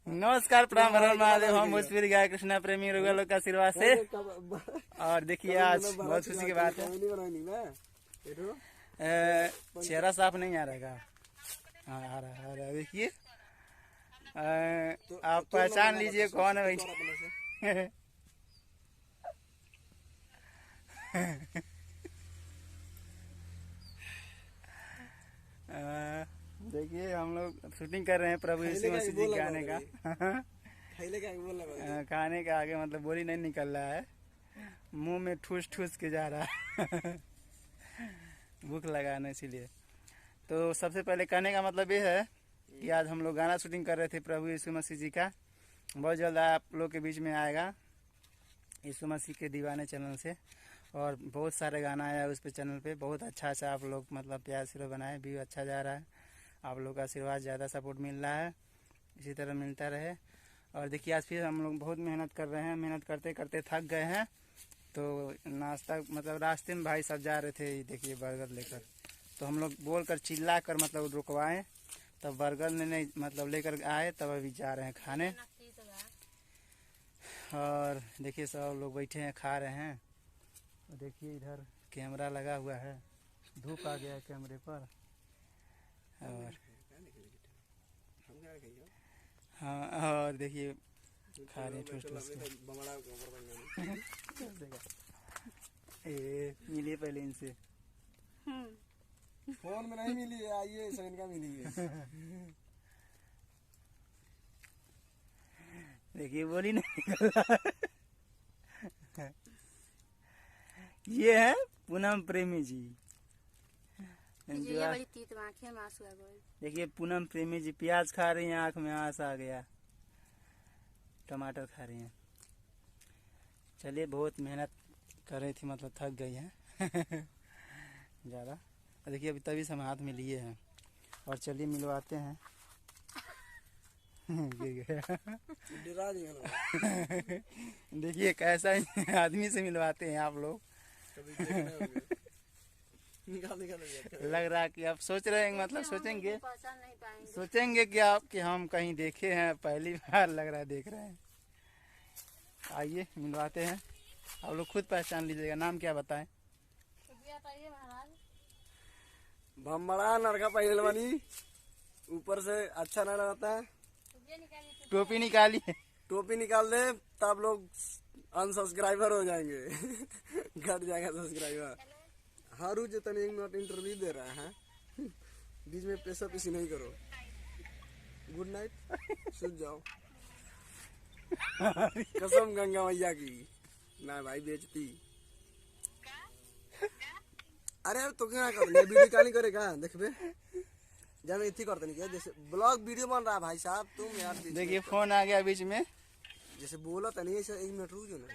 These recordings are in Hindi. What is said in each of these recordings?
नमस्कार प्रणाम हर हर महादेव। हम भोजपुरी गाय कृष्णा प्रेमी लोग का आशीर्वाद से। और देखिए आज बहुत खुशी की बात है, चेहरा साफ नहीं आ रहेगा। हाँ आ रहा है। देखिए आप पहचान लीजिए कौन है भाई। देखिए हम लोग शूटिंग कर रहे हैं प्रभु यीशु मसीह जी गाने का। खाने का आगे मतलब बोली नहीं निकल रहा है, मुंह में ठूस ठूस के जा रहा है। भूख लगा ना इसीलिए। तो सबसे पहले कहने का मतलब ये है कि आज हम लोग गाना शूटिंग कर रहे थे प्रभु यीशु मसीह जी का। बहुत जल्द आप लोग के बीच में आएगा यीशु मसीह के दीवाने चैनल से, और बहुत सारे गाना आया उस पे चैनल पे। बहुत अच्छा आप लोग मतलब प्यार से बनाए, व्यू अच्छा जा रहा है। आप लोग का आशीर्वाद ज़्यादा सपोर्ट मिल रहा है, इसी तरह मिलता रहे। और देखिए आज फिर हम लोग बहुत मेहनत कर रहे हैं, मेहनत करते करते थक गए हैं। तो नाश्ता मतलब रास्ते में भाई सब जा रहे थे, देखिए बर्गर लेकर। तो हम लोग बोल कर चिल्ला कर मतलब रुकवाएं, तब बर्गर नहीं मतलब लेकर आए, तब अभी जा रहे हैं खाने। और देखिए सब लोग बैठे हैं खा रहे हैं। तो देखिए इधर कैमरा लगा हुआ है, धूप आ गया है कैमरे पर। और हाँ और देखिए खा रहे ठूस ठूस के। मिलिए पहले इनसे, फोन में नहीं मिली है, आइए सेकंड का मिली है। देखिए बोली नहीं निकल रहा है। ये है पूनम प्रेमी जी। देखिए पूनम प्रेमी जी प्याज खा रही हैं, आंख में आंस आ गया। टमाटर खा रही हैं। चलिए बहुत मेहनत कर रही थी, मतलब थक गई हैं ज़्यादा। देखिए अभी तभी से हम हाथ में लिए हैं। और चलिए मिलवाते हैं। गिर गया। देखिए कैसा आदमी से मिलवाते हैं आप लोग। लग रहा है कि आप सोच रहे हैं, मतलब सोचेंगे कि हम कहीं देखे हैं, पहली बार लग रहा है देख रहे हैं। आइए मिलवाते हैं, आप लोग खुद पहचान लीजिएगा। नाम क्या बताएं? भमड़ा नरका पहलवानी, ऊपर से अच्छा ना लगता है। टोपी निकालिए, टोपी निकाल दे तब लोग अनसब्सक्राइबर हो जाएंगे। घट जाएगा सब्सक्राइबर। हर रोज तनी 1 मिनट इंटरव्यू दे रहा है, बीच में पैसा पीसी नहीं करो। गुड नाइट, सुन जाओ। कसम गंगा मैया की ना भाई बेचती। अरे तो क्या कर वीडियो का नहीं करेगा, देखबे जब इतनी करते नहीं क्या, जैसे ब्लॉग वीडियो बन रहा है भाई साहब तुम यार। देखिए फोन आ गया बीच में, जैसे बोला था नहीं, ऐसे 1 मिनट रुक जाओ ना।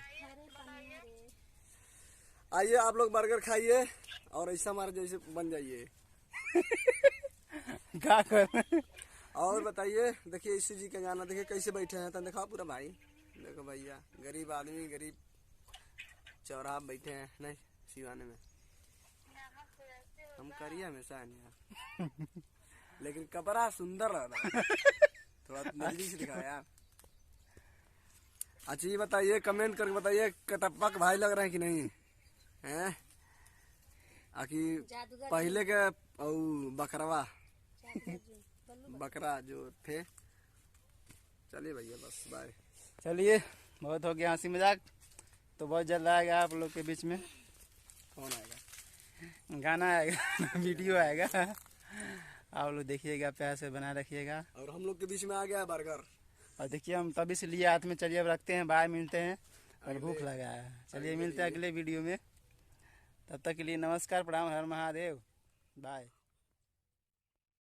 आइए आप लोग बर्गर खाइए और ऐसा हमारे जैसे बन जाइए। क्या कर। और बताइए, देखिए इसी जी का गाना देखिए कैसे बैठे हैं, तो देखा पूरा भाई। देखो भैया गरीब आदमी, गरीब चौराहा बैठे हैं नहीं सिवाने में। हम करिए हमेशा यार, लेकिन कपड़ा सुंदर रह रहा है। थोड़ा नजदीक से दिखाओ यार। अच्छा ये बताइए, कमेंट करके बताइए कटप्पा भाई लग रहे हैं कि नहीं हैं? आखि पहले के बकरवा बकरा जो थे। चलिए भैया बस बाय। चलिए बहुत हो गया हंसी मजाक। तो बहुत जल्द आएगा आप लोग के बीच में। कौन आएगा? गाना आएगा, वीडियो आएगा, आप लोग देखिएगा, प्यार से बना रखिएगा। और हम लोग के बीच में आ गया बर्गर। और देखिए हम तभी से लिए हाथ में। चलिए अब रखते हैं, बाय, मिलते हैं, और भूख लगा है। चलिए मिलते हैं अगले वीडियो में। तब तक के लिए नमस्कार प्रणाम हर महादेव, बाय।